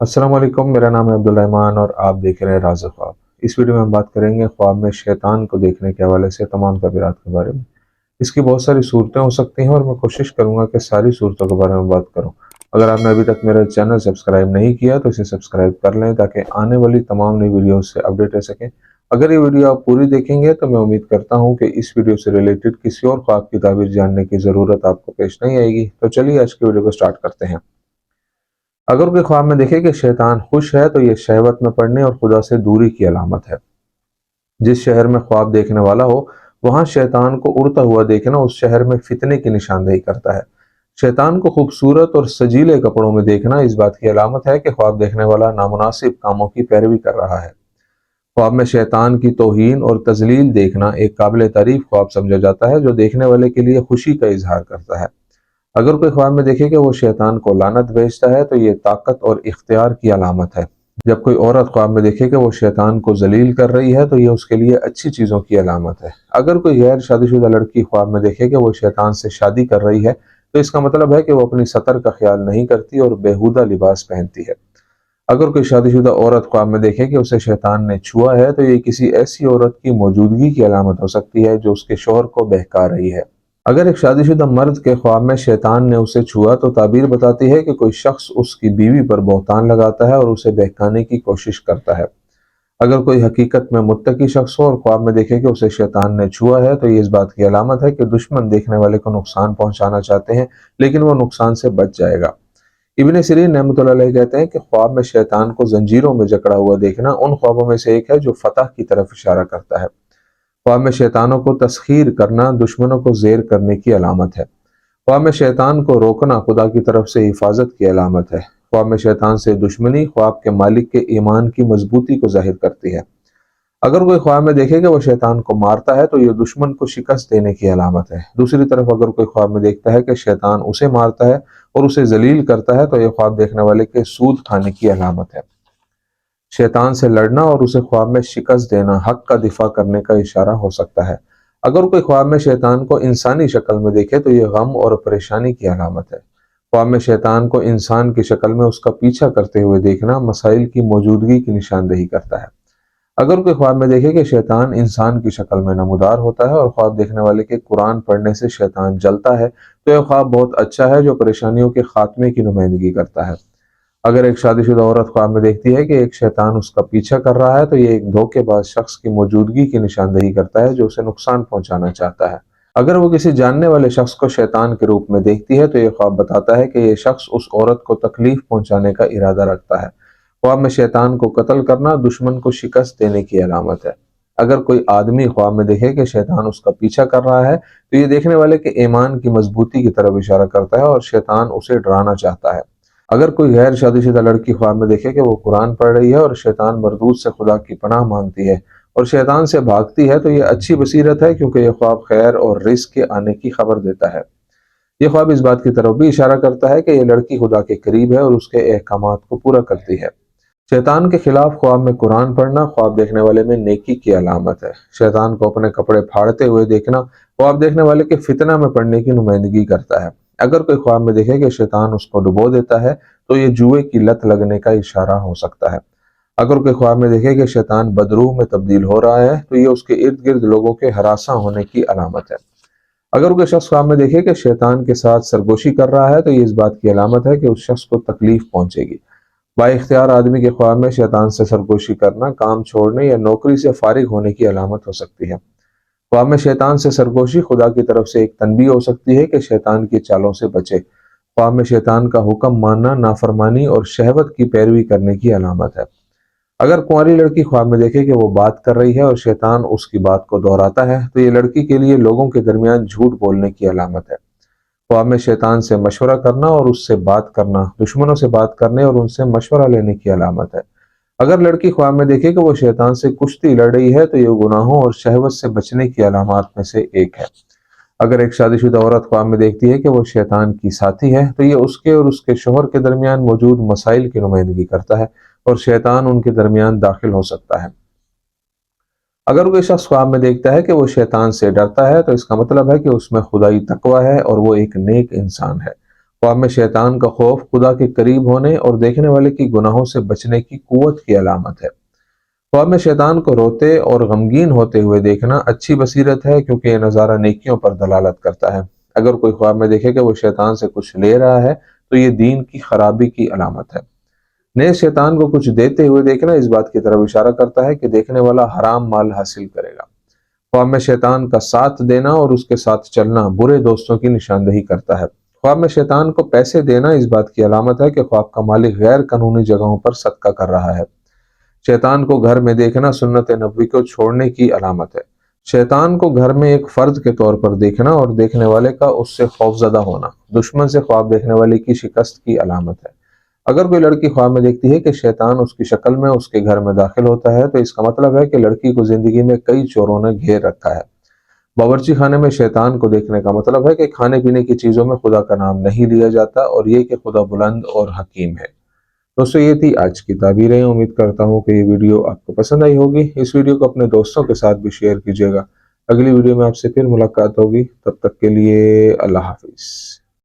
अस्सलाम वालेकुम, मेरा नाम है अब्दुल रहमान और आप देख रहे हैं राज़ ख्वाब। इस वीडियो में हम बात करेंगे ख्वाब में शैतान को देखने के हवाले से तमाम तबीरात के बारे में। इसकी बहुत सारी सूरतें हो सकती हैं और मैं कोशिश करूंगा कि सारी सूरतों के बारे में बात करूं। अगर आपने अभी तक मेरा चैनल सब्सक्राइब नहीं किया तो इसे सब्सक्राइब कर लें ताकि आने वाली तमाम नई वीडियो से अपडेट रह सकें। अगर ये वीडियो आप पूरी देखेंगे तो मैं उम्मीद करता हूँ कि इस वीडियो से रिलेटेड किसी और ख्वाब की ताबीर जानने की ज़रूरत आपको पेश नहीं आएगी। तो चलिए आज की वीडियो को स्टार्ट करते हैं। अगर कोई ख्वाब में देखे कि शैतान खुश है तो ये शहवत में पड़ने और खुदा से दूरी की अलामत है। जिस शहर में ख्वाब देखने वाला हो वहां शैतान को उड़ता हुआ देखना उस शहर में फितने की निशानदेही करता है। शैतान को खूबसूरत और सजीले कपड़ों में देखना इस बात की अलामत है कि ख्वाब देखने वाला नामुनासिब कामों की पैरवी कर रहा है। ख्वाब में शैतान की तौहीन और तजलील देखना एक काबिल तारीफ ख्वाब समझा जाता है जो देखने वाले के लिए खुशी का इजहार करता है। अगर कोई ख्वाब में देखे कि वो शैतान को लानत भेजता है तो ये ताकत और इख्तियार की अलामत है। जब कोई औरत ख्वाब में देखे कि वो शैतान को जलील कर रही है तो ये उसके लिए अच्छी चीज़ों की अलामत है। अगर कोई गैर शादीशुदा लड़की ख्वाब में देखे कि वो शैतान से शादी कर रही है तो इसका मतलब है कि वो अपनी सतर का ख्याल नहीं करती और बेहुदा लिबास पहनती है। अगर कोई शादीशुदा औरत ख्वाब में देखे कि उसे शैतान ने छुआ है तो ये किसी ऐसी औरत की मौजूदगी की अलामत हो सकती है जो उसके शौहर को बहका रही है। अगर एक शादीशुदा मर्द के ख्वाब में शैतान ने उसे छुआ तो ताबीर बताती है कि कोई शख्स उसकी बीवी पर बहतान लगाता है और उसे बहकाने की कोशिश करता है। अगर कोई हकीकत में मुत्तकी शख्स हो और ख्वाब में देखे कि उसे शैतान ने छुआ है तो ये इस बात की अलामत है कि दुश्मन देखने वाले को नुकसान पहुंचाना चाहते हैं, लेकिन वो नुकसान से बच जाएगा। इब्न सिरीन रहमतुल्लाह अलैह कहते हैं कि ख्वाब में शैतान को जंजीरों में जकड़ा हुआ देखना उन ख्वाबों में से एक है जो फतह की तरफ इशारा करता है। ख्वाब में शैतानों को तस्खीर करना दुश्मनों को जेर करने की अलामत है। ख्वाब में शैतान को रोकना खुदा की तरफ से हिफाजत की अलामत है। ख्वाब में शैतान से दुश्मनी ख्वाब के मालिक के ईमान की मजबूती को जाहिर करती है। अगर कोई ख्वाब में देखे कि वो शैतान को मारता है तो ये दुश्मन को शिकस्त देने की अलामत है। दूसरी तरफ अगर कोई ख्वाब में देखता है कि शैतान उसे मारता है और उसे जलील करता है तो यह ख्वाब देखने वाले के सूद खाने की अलामत है। शैतान से लड़ना और उसे ख्वाब में शिकस्त देना हक का दिफा करने का इशारा हो सकता है। अगर कोई ख्वाब में शैतान को इंसानी शक्ल में देखे तो यह गम और परेशानी की अलामत है। ख्वाब में शैतान को इंसान की शक्ल में उसका पीछा करते हुए देखना मसाइल की मौजूदगी की निशानदेही करता है। अगर कोई ख्वाब में देखे कि शैतान इंसान की शक्ल में नमूदार होता है और ख्वाब देखने वाले के कुरान पढ़ने से शैतान जलता है तो यह ख्वाब बहुत अच्छा है जो परेशानियों के खात्मे की नुमाइंदगी करता है। अगर एक शादीशुदा औरत ख्वाब में देखती है कि एक शैतान उसका पीछा कर रहा है तो ये एक धोखेबाज शख्स की मौजूदगी की निशानदेही करता है जो उसे नुकसान पहुंचाना चाहता है। अगर वो किसी जानने वाले शख्स को शैतान के रूप में देखती है तो ये ख्वाब बताता है कि ये शख्स उस औरत को तकलीफ पहुंचाने का इरादा रखता है। ख्वाब में शैतान को कत्ल करना दुश्मन को शिकस्त देने की अलामत है। अगर कोई आदमी ख्वाब में देखे कि शैतान उसका पीछा कर रहा है तो ये देखने वाले के ईमान की मजबूती की तरफ इशारा करता है और शैतान उसे डराना चाहता है। अगर कोई गैर शादीशुदा लड़की ख्वाब में देखे कि वो कुरान पढ़ रही है और शैतान मरदूद से खुदा की पनाह मांगती है और शैतान से भागती है तो ये अच्छी बसीरत है क्योंकि यह ख्वाब खैर और रिस्क के आने की खबर देता है। यह ख्वाब इस बात की तरफ भी इशारा करता है कि यह लड़की खुदा के करीब है और उसके अहकामात को पूरा करती है। शैतान के खिलाफ ख्वाब में कुरान पढ़ना ख्वाब देखने वाले में नेकी की अलामत है। शैतान को अपने कपड़े फाड़ते हुए देखना ख्वाब देखने वाले के फितना में पड़ने की नुमाइंदगी करता है। अगर कोई ख्वाब में देखे कि शैतान उसको डुबो देता है तो ये जुए की लत लगने का इशारा हो सकता है। अगर कोई ख्वाब में देखे कि शैतान बदरूह में तब्दील हो रहा है तो ये उसके इर्द गिर्द लोगों के हरासा होने की अलामत है। अगर कोई शख्स ख्वाब में देखे कि शैतान के साथ सरगोशी कर रहा है तो ये इस बात की अलामत है कि उस शख्स को तकलीफ पहुंचेगी। बाइख्तियार आदमी के ख्वाब में शैतान से सरगोशी करना काम छोड़ने या नौकरी से फारिग होने की अलामत हो सकती है। ख्वाब में शैतान से सरगोशी खुदा की तरफ से एक तनबीह हो सकती है कि शैतान की चालों से बचे। ख्वाब में शैतान का हुक्म मानना नाफरमानी और शहवत की पैरवी करने की अलामत है। अगर कुंवारी लड़की ख्वाब में देखे कि वो बात कर रही है और शैतान उसकी बात को दोहराता है तो ये लड़की के लिए लोगों के दरमियान झूठ बोलने की अलामत है। ख्वाब में शैतान से मशवरा करना और उससे बात करना दुश्मनों से बात करने और उनसे मशवरा लेने की अलामत है। अगर लड़की ख्वाब में देखे कि वो शैतान से कुश्ती लड़ रही है तो ये गुनाहों और शहवत से बचने की अलामत में से एक है। अगर एक शादीशुदा औरत ख्वाब में देखती है कि वो शैतान की साथी है तो ये उसके और उसके शोहर के दरमियान मौजूद मसाइल की नुमाइंदगी करता है और शैतान उनके दरमियान दाखिल हो सकता है। अगर कोई शख्स ख्वाब में देखता है कि वो शैतान से डरता है तो इसका मतलब है कि उसमें खुदाई तकवा है और वो एक नेक इंसान है। ख्वाब में शैतान का खौफ खुदा के करीब होने और देखने वाले की गुनाहों से बचने की कुव्वत की अलामत है। ख्वाब में शैतान को रोते और गमगीन होते हुए देखना अच्छी बसीरत है, क्योंकि यह नज़ारा नेकियों पर दलालत करता है। अगर कोई ख्वाब में देखे कि वो शैतान से कुछ ले रहा है तो ये दीन की खराबी की अलामत है। नेज़ शैतान को कुछ देते हुए देखना इस बात की तरफ इशारा करता है कि देखने वाला हराम माल हासिल करेगा। ख्वाब में शैतान का साथ देना और उसके साथ चलना बुरे दोस्तों की निशानदेही करता है। ख्वाब में शैतान को पैसे देना इस बात की अलामत है कि ख्वाब का मालिक गैर कानूनी जगहों पर सदका कर रहा है। शैतान को घर में देखना सुन्नत नबवी को छोड़ने की अलामत है। शैतान को घर में एक फर्द के तौर पर देखना और देखने वाले का उससे खौफजदा होना दुश्मन से ख्वाब देखने वाले की शिकस्त की अलामत है। अगर कोई लड़की ख्वाब में देखती है कि शैतान उसकी शक्ल में उसके घर में दाखिल होता है तो इसका मतलब है कि लड़की को जिंदगी में कई चोरों ने घेर रखा है। बावर्ची खाने में शैतान को देखने का मतलब है कि खाने पीने की चीजों में खुदा का नाम नहीं लिया जाता और ये कि खुदा बुलंद और हकीम है। दोस्तों, ये थी आज की ताबीरें। उम्मीद करता हूँ कि ये वीडियो आपको पसंद आई होगी। इस वीडियो को अपने दोस्तों के साथ भी शेयर कीजिएगा। अगली वीडियो में आपसे फिर मुलाकात होगी, तब तक के लिए अल्लाह हाफिज।